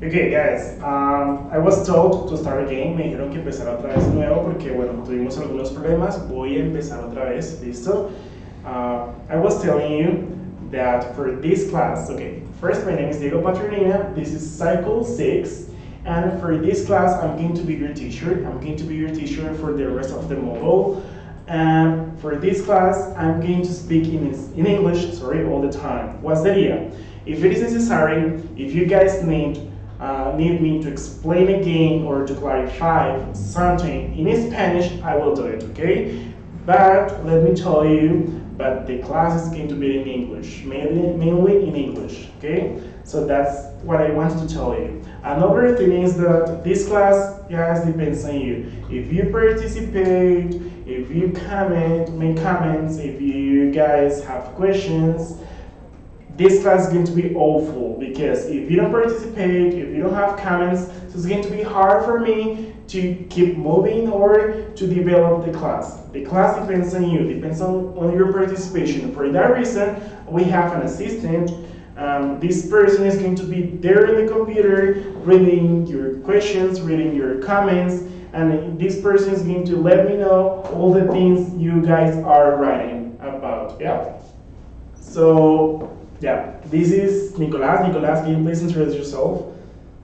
Okay, guys, I was told to start again. Me dijeron que empezara otra vez de nuevo porque, bueno, tuvimos algunos problemas. Voy a empezar otra vez, ¿listo? I was telling you that for this class, okay, first my name is Diego Patronina, this is Cycle 6, and for this class I'm going to be your teacher. I'm going to be your teacher for the rest of the module. And for this class, I'm going to speak in English, all the time. What's the idea? If it is necessary, if you guys need me to explain again or to clarify something in Spanish, I will do it, okay? But let me tell you, but the class is going to be in English, mainly in English, okay? So that's what I wanted to tell you. Another thing is that this class, guys, depends on you. If you participate, if you make comments, if you guys have questions, this class is going to be awful because if you don't participate, if you don't have comments, so it's going to be hard for me to keep moving or to develop the class. The class depends on you, depends on your participation. For that reason, we have an assistant. This person is going to be there in the computer, reading your questions, reading your comments, and this person is going to let me know all the things you guys are writing about, yeah? So, yeah, this is Nicolás. Nicolás, can you please introduce yourself?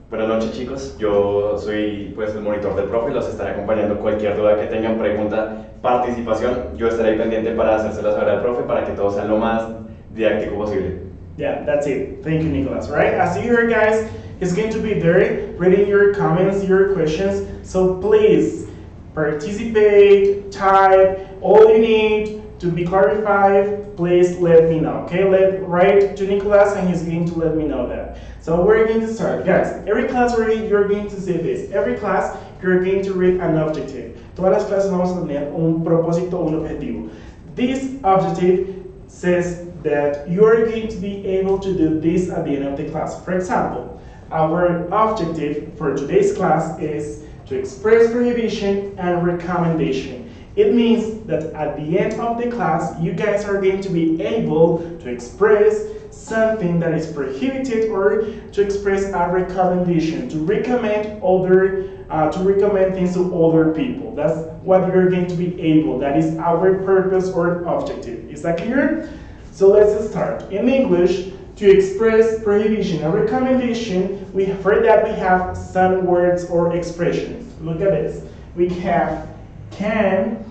Buenas noches, chicos, yo soy pues el monitor del profe, los estaré acompañando. Cualquier duda que tengan, pregunta, participación, yo estaré pendiente para hacérselas saber al profe para que todo sea lo más didáctico posible. Yeah, that's it. Thank you, Nicholas. Right? As you heard, guys, he's going to be there reading your comments, your questions. So please participate, type, all you need to be clarified. Please let me know. Okay, write to Nicholas, and he's going to let me know that. So we're going to start, guys. Every class you're going to see this. Every class you're going to read an objective. Todas las clases vamos a tener un propósito, un objetivo. This objective says that you are going to be able to do this at the end of the class. For example, our objective for today's class is to express prohibition and recommendation. It means that at the end of the class, you guys are going to be able to express something that is prohibited or to express a recommendation, to recommend things to other people. That's what you're going to be able. That is our purpose or objective. Is that clear? So let's start. In English, to express prohibition and recommendation, for that we have some words or expressions. Look at this. We have can.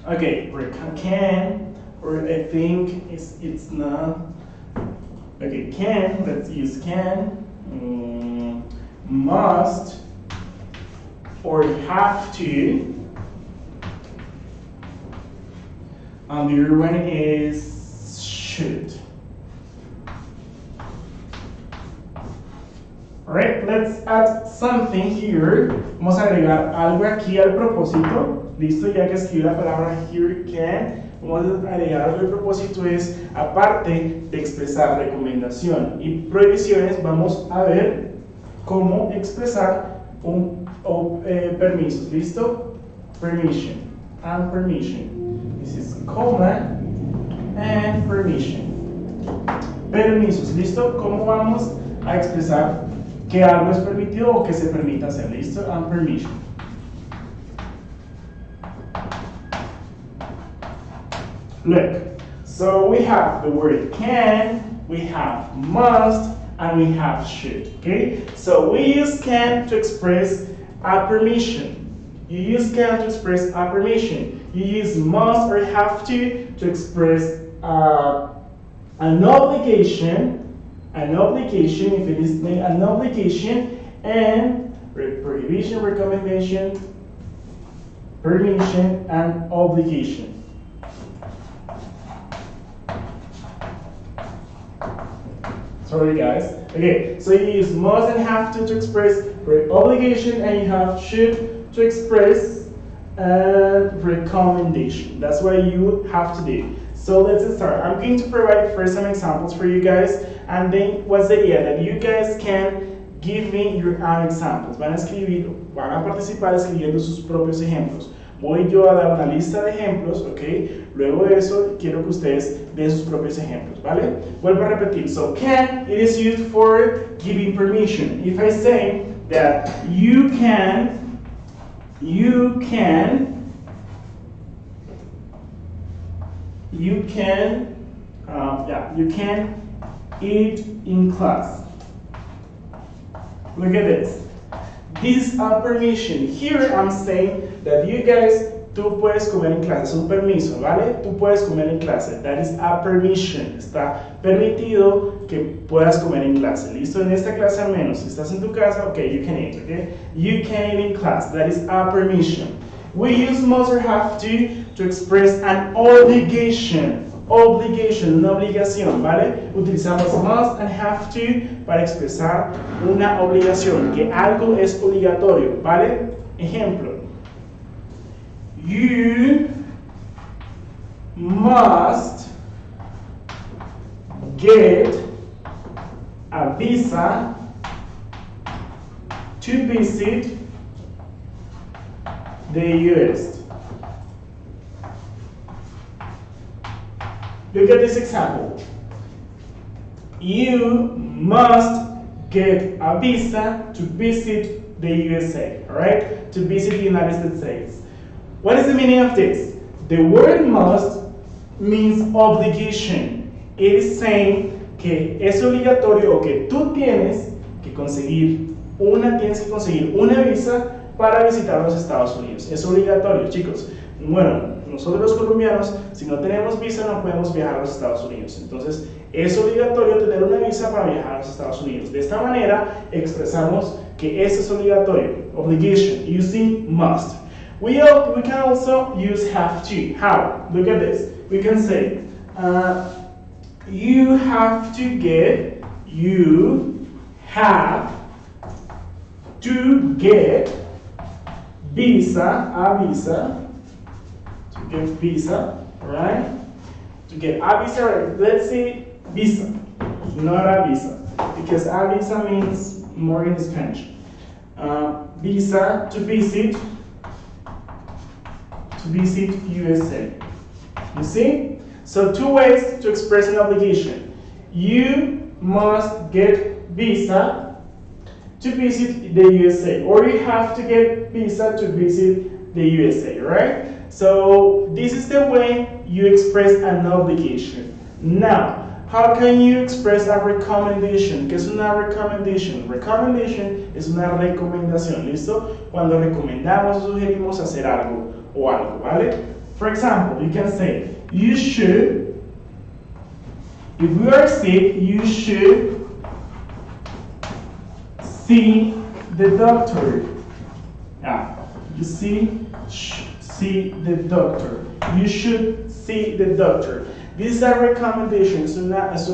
Okay, can, or I think it's not. Okay, can. Let's use can. Must or have to. And the other one is should. Alright, let's add something here. Vamos a agregar algo aquí al propósito. Listo, ya que escribí la palabra here can, vamos a agregar algo al propósito es, aparte de expresar recomendación y prohibiciones, vamos a ver cómo expresar permisos. ¿Listo? Permission and permission. This is comma and permission. Permisos, ¿listo? ¿Cómo vamos a expresar que algo es permitido o que se permita hacer? ¿Listo? And permission. Look, so we have the word can, we have must, and we have should, okay? So we use can to express a permission. You use can to express a permission. You use must or have to express an obligation, if it is an obligation, and prohibition, recommendation, permission, and obligation. Sorry guys. Okay, so you use must and have to express obligation, and you have should to express recommendation. That's what you have to do. So let's start. I'm going to provide first some examples for you guys, and then what's the idea? That you guys can give me your own examples. Van a participar escribiendo sus propios ejemplos. Voy yo a dar una lista de ejemplos, ¿ok? Luego de eso, quiero que ustedes den sus propios ejemplos, ¿vale? Vuelvo a repetir. So, can, it is used for giving permission. If I say that you can eat in class. Look at this. This is a permission. Here I'm saying that you guys, tú puedes comer en clase, es un permiso, ¿vale? Tú puedes comer en clase. That is a permission. Está permitido que puedas comer en clase. ¿Listo? En esta clase al menos. Si estás en tu casa, okay, you can eat, okay? You can eat in class. That is a permission. We use must or have to express an obligation. Obligation, una obligación, ¿vale? Utilizamos must and have to para expresar una obligación, que algo es obligatorio, ¿vale? Ejemplo. You must get a visa to visit the US. Look at this example. You must get a visa to visit the USA, alright? To visit the United States. What is the meaning of this? The word must means obligation. It is saying que es obligatorio o que tú tienes que conseguir una visa para visitar los Estados Unidos. Es obligatorio, chicos. Bueno, nosotros los colombianos, si no tenemos visa, no podemos viajar a los Estados Unidos. Entonces, es obligatorio tener una visa para viajar a los Estados Unidos. De esta manera, expresamos que eso es obligatorio. Obligation, using must. We can also use have to. How? Look at this. We can say, you have to get a visa, get visa, right? To get a visa, right? Let's say visa, not a visa, because a visa means more in Spanish. Visa to visit USA. You see? So two ways to express an obligation. You must get visa to visit the USA, or you have to get visa to visit the USA, right? So this is the way you express an obligation. Now, how can you express a recommendation? ¿Qué es una recommendation? Recommendation es una recomendación, ¿listo? Cuando recomendamos o sugerimos hacer algo o algo, ¿vale? For example, you can say, you should, if you are sick, you should see the doctor. You see the doctor. You should see the doctor. This is a recommendation, es un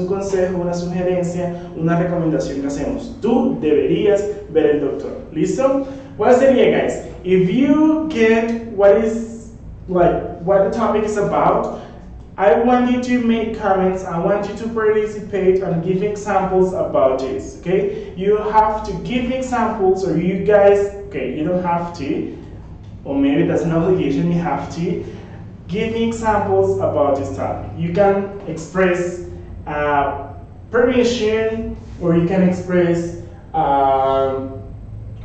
consejo, una sugerencia, una recomendación que hacemos. Tú deberías ver el doctor. ¿Listo? ¿Cuál sería, guys? If you get what the topic is about, I want you to make comments. I want you to participate and give examples about this. Okay? You have to give examples, or you guys, okay, you don't have to, or maybe that's an obligation, you have to. Give me examples about this topic. You can express permission, or you can express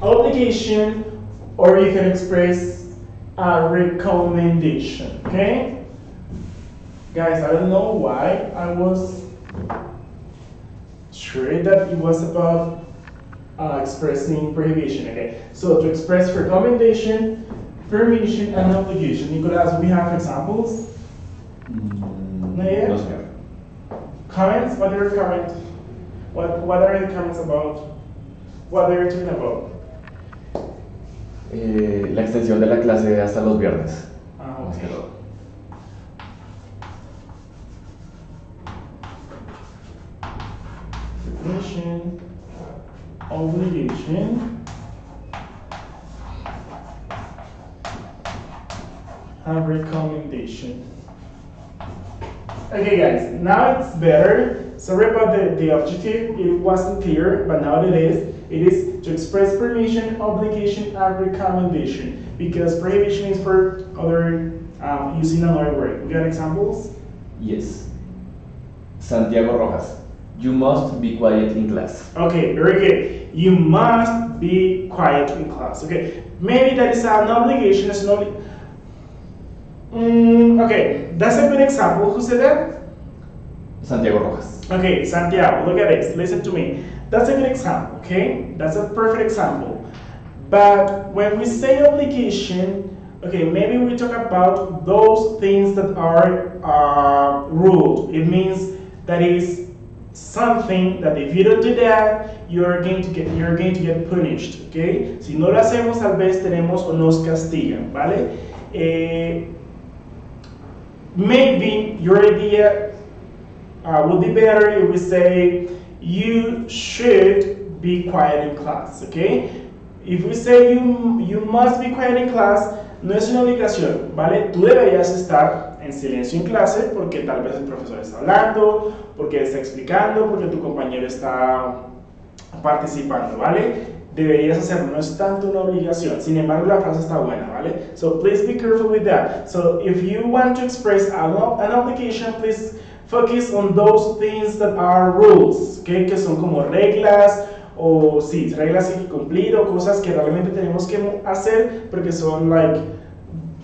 obligation, or you can express a recommendation. Okay? Guys, I don't know why I was sure that it was about expressing prohibition. Okay, so to express recommendation, permission, and obligation. Nicolas, we have examples? No yet? No, señor. Comments? What are your comments? What are the comments about? What are you talking about? La extensión de la clase hasta los viernes. Más que Okay. todo. Permission, obligation, and recommendation. Okay, guys, now it's better. Sorry about the objective, it wasn't clear, but now it is. It is to express permission, obligation, and recommendation. Because prohibition is for other using another word. We got examples? Yes. Santiago Rojas, you must be quiet in class. Okay, very good. You must be quiet in class. Okay, maybe that is an obligation. It's not. Okay, that's a good example. Who said that? Santiago Rojas. Okay, Santiago, look at this. Listen to me. That's a good example. Okay, that's a perfect example. But when we say obligation, okay, maybe we talk about those things that are ruled. It means that is something that if you don't do that, you're going to get punished, okay? Si no lo hacemos, tal vez tenemos o nos castigan, ¿vale? Maybe your idea would be better if we say you should be quiet in class, okay? If we say you must be quiet in class, no es una obligación, ¿vale? Tú deberías estar en silencio en clase porque tal vez el profesor está hablando, porque está explicando, porque tu compañero está participando, ¿vale? Deberías hacerlo, no es tanto una obligación. Sin embargo, la frase está buena, ¿vale? So please be careful with that. So if you want to express an obligation, please focus on those things that are rules, ¿okay? Que son como reglas o sí, reglas que cumplir o cosas que realmente tenemos que hacer porque son like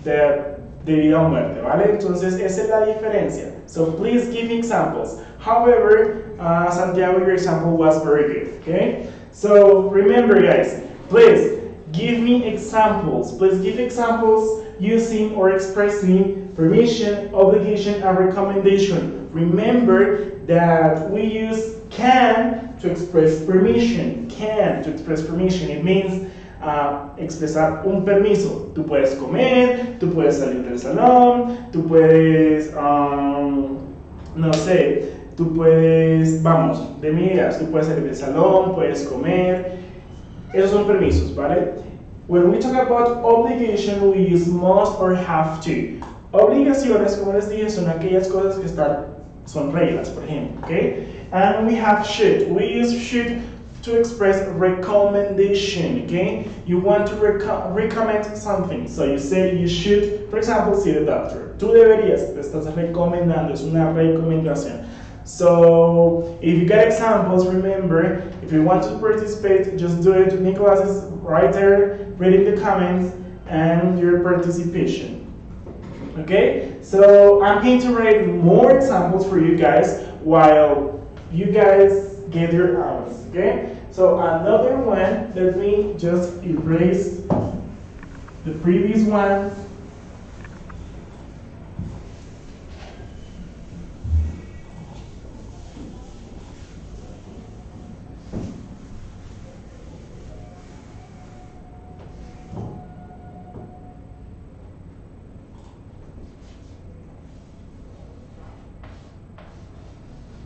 de vida o muerte, ¿vale? Entonces esa es la diferencia. So please give me examples. However, Santiago, your example was very good, okay? So remember guys, please give me examples. Please give examples using or expressing permission, obligation, and recommendation. Remember that we use can to express permission. Can to express permission. It means expresar un permiso. Tú puedes comer, tú puedes salir del salón, tú puedes, no sé, tú puedes, vamos, de mi ideas, tú puedes salir del salón, puedes comer. Esos son permisos, ¿vale? When we talk about obligation, we use must or have to. Obligaciones, como les dije, son aquellas cosas que son reglas, por ejemplo, ¿ok? And we have should. We use should to express recommendation, okay? You want to recommend something, so you say you should, for example, see the doctor. Tú deberías, te estás recomendando, es una recomendación. So, if you got examples, remember, if you want to participate, just do it. Nicholas is right there, reading the comments and your participation. Okay? So, I'm going to write more examples for you guys while you guys get your answers. Okay? So, another one, let me just erase the previous one.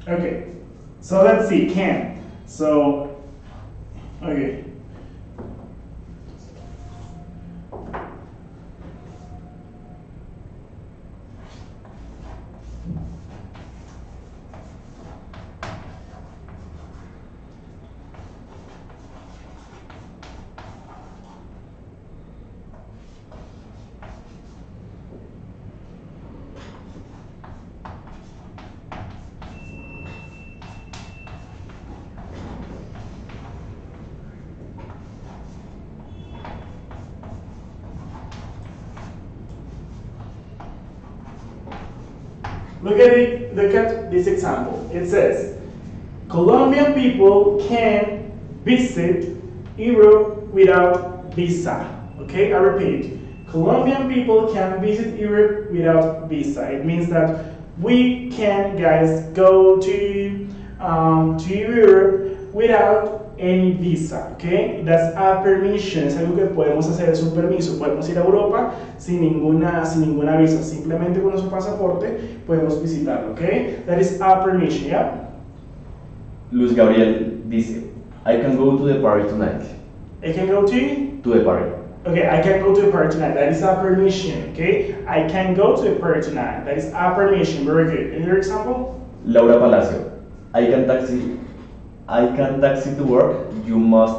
Okay, so let's see, can. So, okay. Look at this example. It says, Colombian people can visit Europe without visa. Okay, I repeat. Colombian people can visit Europe without visa. It means that we can, guys, go to Europe without any visa, okay? That's a permission, es algo que podemos hacer, es un permiso. Podemos ir a Europa sin ninguna visa, simplemente con nuestro pasaporte podemos visitarlo, okay? That is a permission, yeah? Luis Gabriel dice, I can go to the party tonight. I can go to? To the party. Okay, I can go to a party tonight. That is a permission, okay? I can go to a party tonight. That is a permission. Very good. Any other example? Laura Palacio, I can taxi to work. You must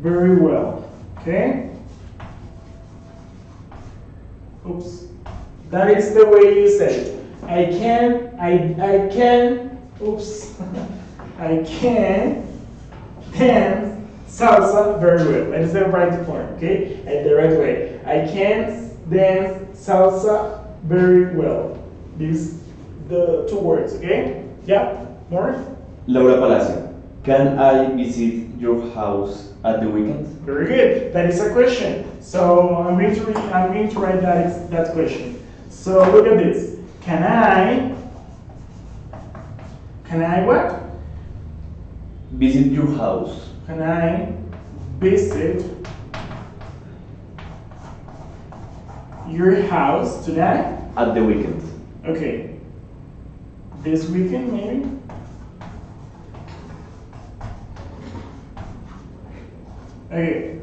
very well. Okay? Oops. That is the way you say it. I can, oops. I can dance salsa very well. That is the right form, okay? And the right way. I can dance salsa very well. These the two words, okay? Yeah? More? Laura Palacio, can I visit your house at the weekend? Very good. That is a question. So I'm going to write that question. So look at this. Can I what? Visit your house. Can I visit your house today? At the weekend. Okay. This weekend maybe? Okay.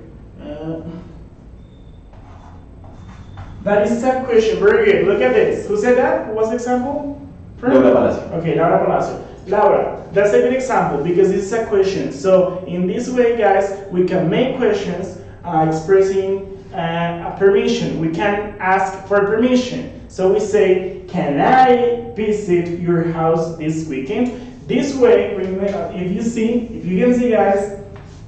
That is a question. Very good. Look at this. Who said that? What was the example? Laura Palacio. Okay, Laura Palacio. Laura, that's a good example because this is a question. So in this way, guys, we can make questions expressing a permission. We can ask for permission. So we say, can I visit your house this weekend? This way, if you can see, guys,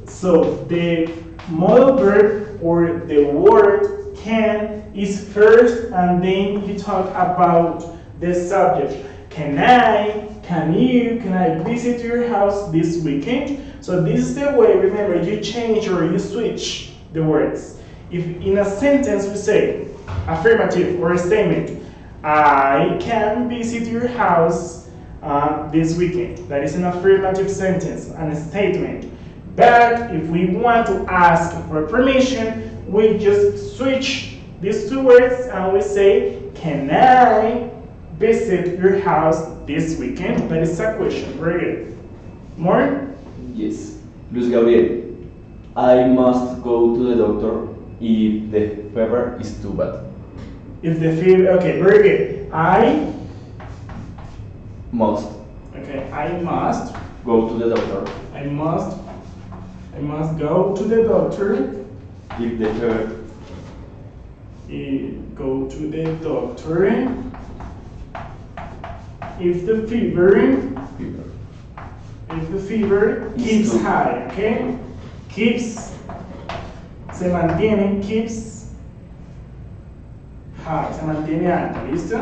so the modal verb or the word can is first, and then you talk about the subject. Can I visit your house this weekend? So this is the way, remember, you change or you switch the words. If in a sentence we say affirmative or a statement, I can visit your house this weekend. That is an affirmative sentence and a statement. But if we want to ask for permission, we just switch these two words and we say, can I visit your house this weekend? That is a question. Very good. More? Yes. Luis Gabriel, I must go to the doctor if the fever is too bad. If the fever, okay, very good. I Must okay, I must go to the doctor I must go to the doctor. if the fever Go to the doctor if the fever keeps high, okay? Keeps, se mantiene, keeps high, se mantiene alto, ¿listo?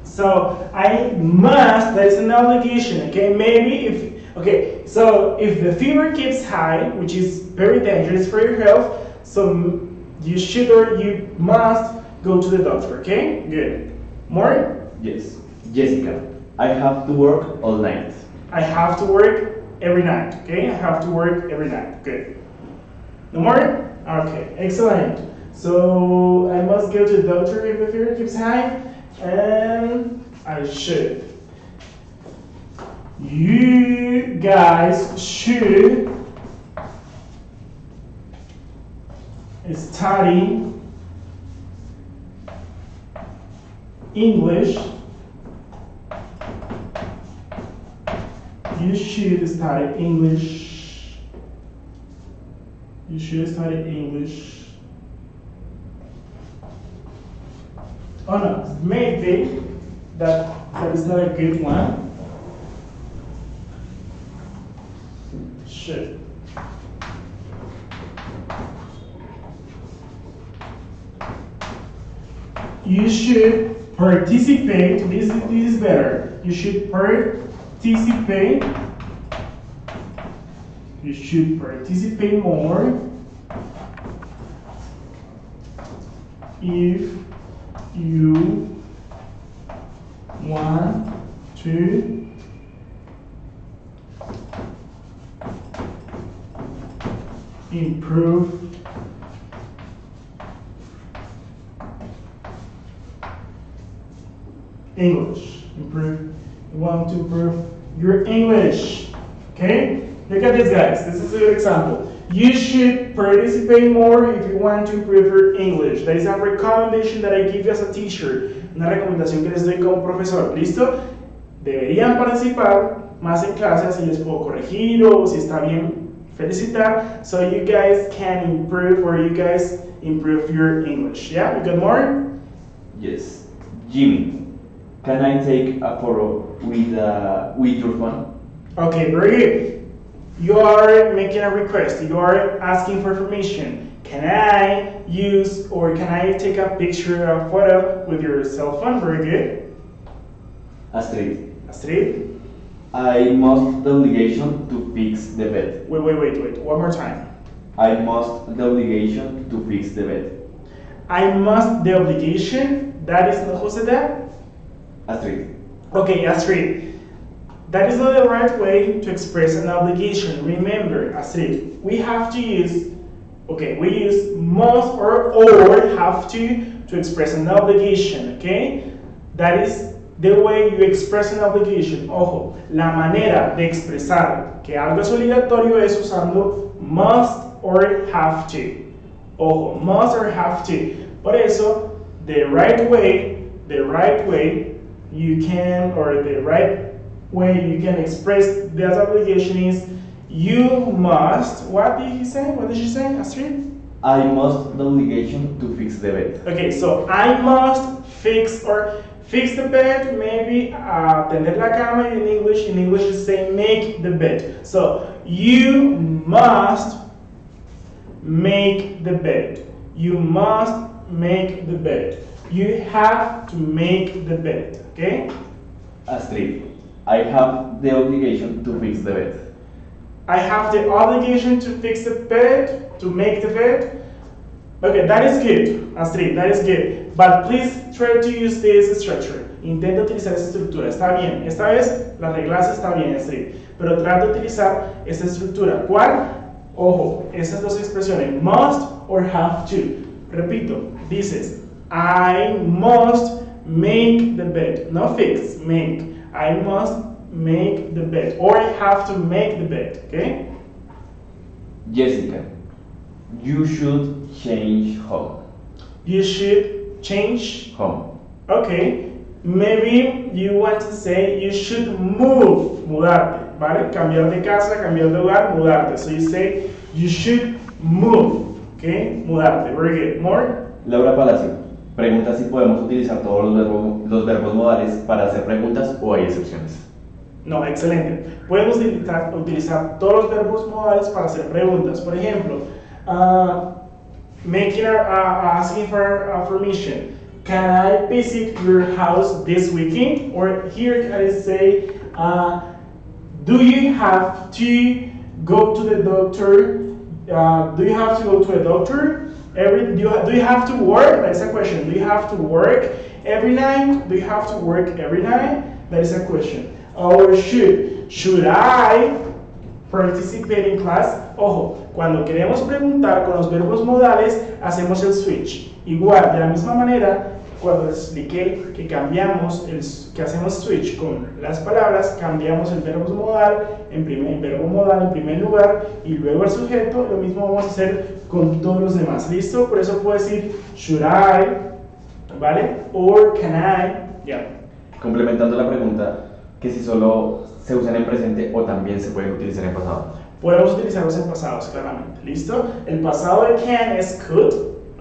So I must, that is an obligation, okay? Maybe if, okay, so if the fever keeps high, which is very dangerous for your health, so you should or you must go to the doctor, okay? Good. More? Yes. Jessica, I have to work all night. I have to work every night, okay? I have to work every night. Good. No more? Okay, excellent. So I must go to the doctor if the fever keeps high, and I should. You guys should study English. You should study English. You should study English. Oh no, maybe that is not a good one. Should. You should participate. This is better. You should participate. You should participate more if you want to improve English. You want to improve your English. Okay? Look at this, guys. This is a good example. You should participate more if you want to improve your English. That is a recommendation that I give you as a teacher. Una recomendación que les doy como profesor. ¿Listo? Deberían participar más en clases y les puedo corregir o si está bien Felicitar, so you guys can improve or you guys improve your English. Yeah, we got more? Yes. Jimmy, can I take a photo with your phone? Okay, very good. You are making a request. You are asking for permission. Can I use or can I take a picture or photo with your cell phone? Very good. Astrid, Astrid? I must the obligation to fix the bed. Wait. One more time. I must the obligation to fix the bed. I must the obligation. That is not who said that? Astrid. Okay, Astrid. That is not the right way to express an obligation. Remember, Astrid, we have to use, we use must or have to express an obligation, okay? That is the way you express an obligation. Ojo, la manera de expresar que algo es obligatorio es usando must or have to. Ojo, must or have to. Por eso, the right way you can, or the right way you can express that obligation is you must, what did he say? What did she say, Astrid? I must the obligation to fix the bed. Okay, so I must fix the bed, maybe tender la cama in English you say make the bed. So you must make the bed. You must make the bed. You have to make the bed, okay? Astrid, I have the obligation to fix the bed. I have the obligation to fix the bed, to make the bed. Okay, that is good, Astrid, that is good. But please try to use this structure. Intenta utilizar esa estructura. Está bien, esta vez la reglas está bien, Astrid. Pero trata de utilizar esa estructura. ¿Cuál? Ojo, esas dos expresiones, must or have to. Repito, dices, I must make the bed. No fix, make. I must make the bed. Or I have to make the bed, okay? Jessica, you should change home. You should change Home. Okay. Maybe you want to say you should move, mudarte, ¿vale? Cambiar de casa, cambiar de lugar, mudarte. So you say you should move, okay? Mudarte. Very good. More? Laura Palacio, pregunta si podemos utilizar todos los verbos modales para hacer preguntas o hay excepciones. No, excelente. Podemos utilizar todos los verbos modales para hacer preguntas. Por ejemplo, asking for permission. Can I visit your house this weekend? Or here I say, do you have to go to the doctor? Do you have to go to a doctor? Do you have to work? That's a question. Do you have to work every night? Do you have to work every night? That is a question. Or should I participate in class? Ojo, cuando queremos preguntar con los verbos modales, hacemos el switch. Igual, de la misma manera, cuando les expliqué que que hacemos switch con las palabras, cambiamos el verbo modal en primer lugar y luego el sujeto, lo mismo vamos a hacer con todos los demás. ¿Listo? Por eso puedo decir should I, ¿vale? Or can I, yeah. Complementando la pregunta, que si solo se usan en presente o también se pueden utilizar en pasado. Podemos utilizarlos en pasados, claramente. ¿Listo? El pasado de can es could,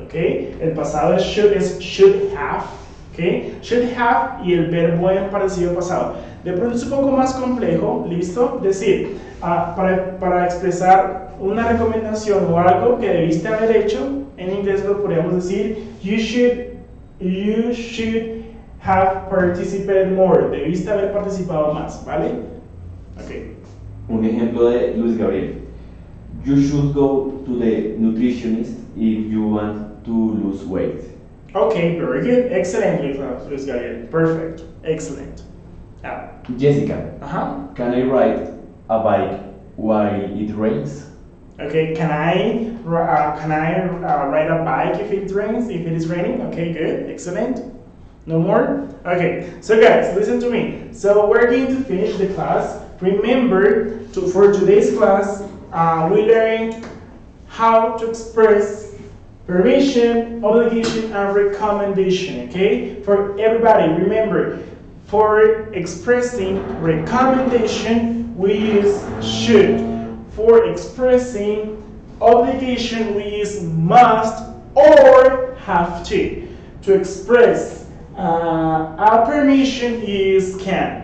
¿ok? El pasado de should have, ¿ok? Should have y el verbo en parecido pasado. De pronto es un poco más complejo, ¿listo? Decir, para expresar una recomendación o algo que debiste haber hecho, en inglés lo podríamos decir, you should have participated more. Debiste haber participado más, ¿vale? Ok. Un ejemplo de Luis Gabriel. You should go to the nutritionist if you want to lose weight. Okay, very good. Excellent, Luis Gabriel. Perfect. Excellent. Now. Jessica, Can I ride a bike while it rains? Okay, can I ride a bike if it rains? If it is raining? Okay, good. Excellent. No more? Okay, so guys, listen to me. So we're going to finish the class. Remember, for today's class, we learned how to express permission, obligation, and recommendation, okay? For everybody, remember, for expressing recommendation, we use should. for expressing obligation, we use must or have to. To express a permission is can.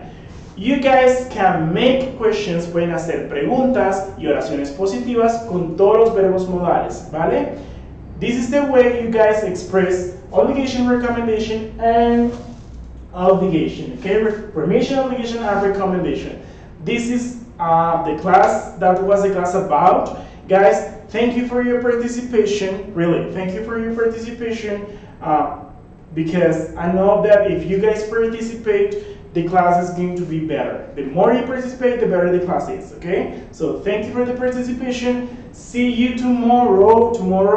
You guys can make questions, pueden hacer preguntas y oraciones positivas con todos los verbos modales, ¿vale? This is the way you guys express obligation, recommendation, and obligation, okay? Permission, obligation, and recommendation. This is the class, that was the class about. Guys, thank you for your participation, really, thank you for your participation, because I know that if you guys participate, the class is going to be better. The more you participate, the better the class is, okay? So thank you for the participation. See you tomorrow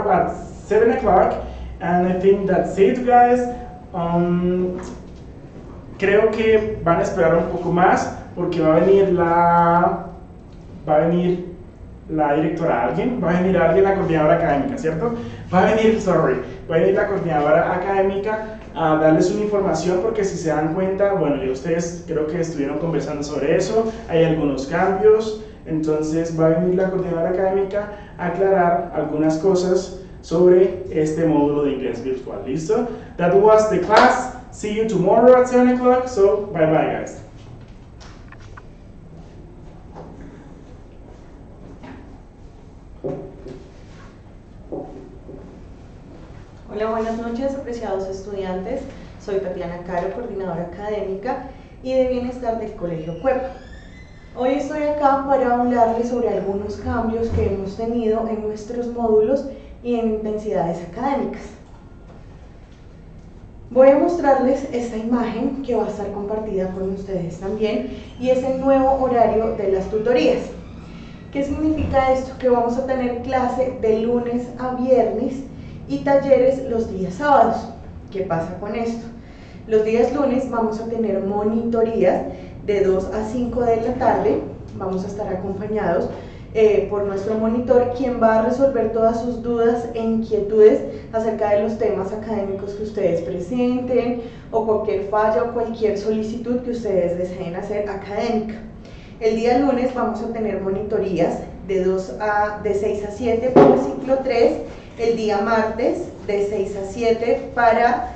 at 7 o'clock. And I think that's it, guys. Creo que van a esperar un poco más porque va a venir la directora, va a venir alguien, la coordinadora académica, ¿cierto? Va a venir la coordinadora académica a darles una información porque si se dan cuenta, bueno, ya ustedes creo que estuvieron conversando sobre eso, hay algunos cambios, entonces va a venir la coordinadora académica a aclarar algunas cosas sobre este módulo de inglés virtual, ¿listo? That was the class. See you tomorrow at 7 o'clock, so bye bye, guys. Hola, buenas noches, apreciados estudiantes. Soy Tatiana Caro, coordinadora académica y de bienestar del Colegio Cuerpo. Hoy estoy acá para hablarles sobre algunos cambios que hemos tenido en nuestros módulos y en intensidades académicas. Voy a mostrarles esta imagen que va a estar compartida con ustedes también y es el nuevo horario de las tutorías. ¿Qué significa esto? Que vamos a tener clase de lunes a viernes y talleres los días sábados. ¿Qué pasa con esto? Los días lunes vamos a tener monitorías de 2 a 5 de la tarde, vamos a estar acompañados por nuestro monitor, quien va a resolver todas sus dudas e inquietudes acerca de los temas académicos que ustedes presenten o cualquier falla o cualquier solicitud que ustedes deseen hacer académica. El día lunes vamos a tener monitorías de 6 a 7 para ciclo 3, el día martes de 6 a 7 para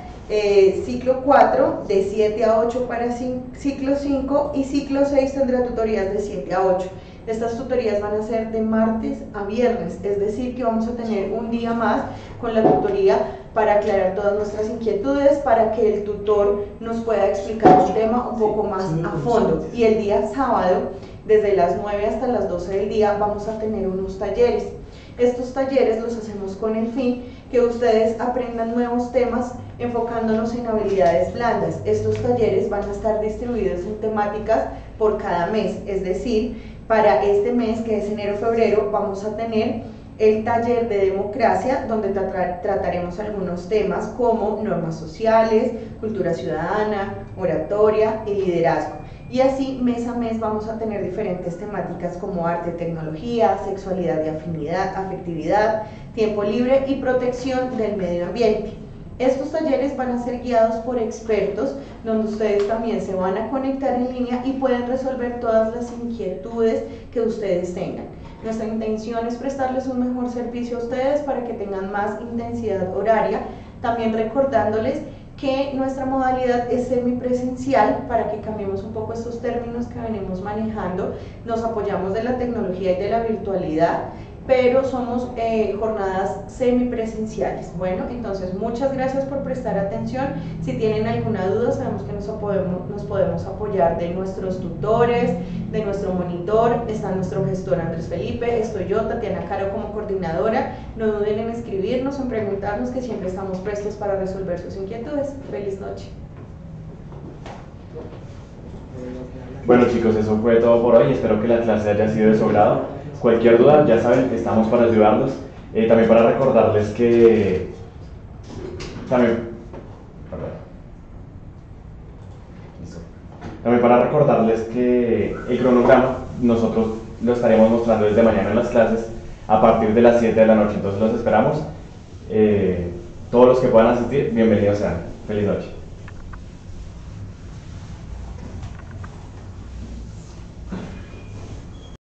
ciclo 4, de 7 a 8 para ciclo 5 y ciclo 6 tendrá tutorías de 7 a 8. Estas tutorías van a ser de martes a viernes, es decir que vamos a tener un día más con la tutoría para aclarar todas nuestras inquietudes, para que el tutor nos pueda explicar un tema un poco más a fondo. Y el día sábado, desde las 9 hasta las 12 del día, vamos a tener unos talleres. Estos talleres los hacemos con el fin que ustedes aprendan nuevos temas enfocándonos en habilidades blandas. Estos talleres van a estar distribuidos en temáticas por cada mes, es decir, para este mes que es enero-febrero vamos a tener el taller de democracia donde trataremos algunos temas como normas sociales, cultura ciudadana, oratoria y liderazgo. Y así mes a mes vamos a tener diferentes temáticas como arte, tecnología, sexualidad y afinidad, afectividad, tiempo libre y protección del medio ambiente. Estos talleres van a ser guiados por expertos, donde ustedes también se van a conectar en línea y pueden resolver todas las inquietudes que ustedes tengan. Nuestra intención es prestarles un mejor servicio a ustedes para que tengan más intensidad horaria, también recordándoles que nuestra modalidad es semipresencial. Para que cambiemos un poco estos términos que venimos manejando, nos apoyamos de la tecnología y de la virtualidad, pero somos jornadas semipresenciales. Bueno, entonces muchas gracias por prestar atención. Si tienen alguna duda, sabemos que nos podemos apoyar de nuestros tutores, de nuestro monitor, está nuestro gestor Andrés Felipe, estoy yo, Tatiana Caro, como coordinadora. No duden en escribirnos, en preguntarnos, que siempre estamos prestos para resolver sus inquietudes. Feliz noche. Bueno chicos, eso fue todo por hoy, espero que la clase haya sido de su agrado. Cualquier duda, ya saben, estamos para ayudarlos. También para recordarles que... También para recordarles que el cronograma nosotros lo estaremos mostrando desde mañana en las clases a partir de las 7 de la noche. Entonces los esperamos. Todos los que puedan asistir, bienvenidos sean. Feliz noche.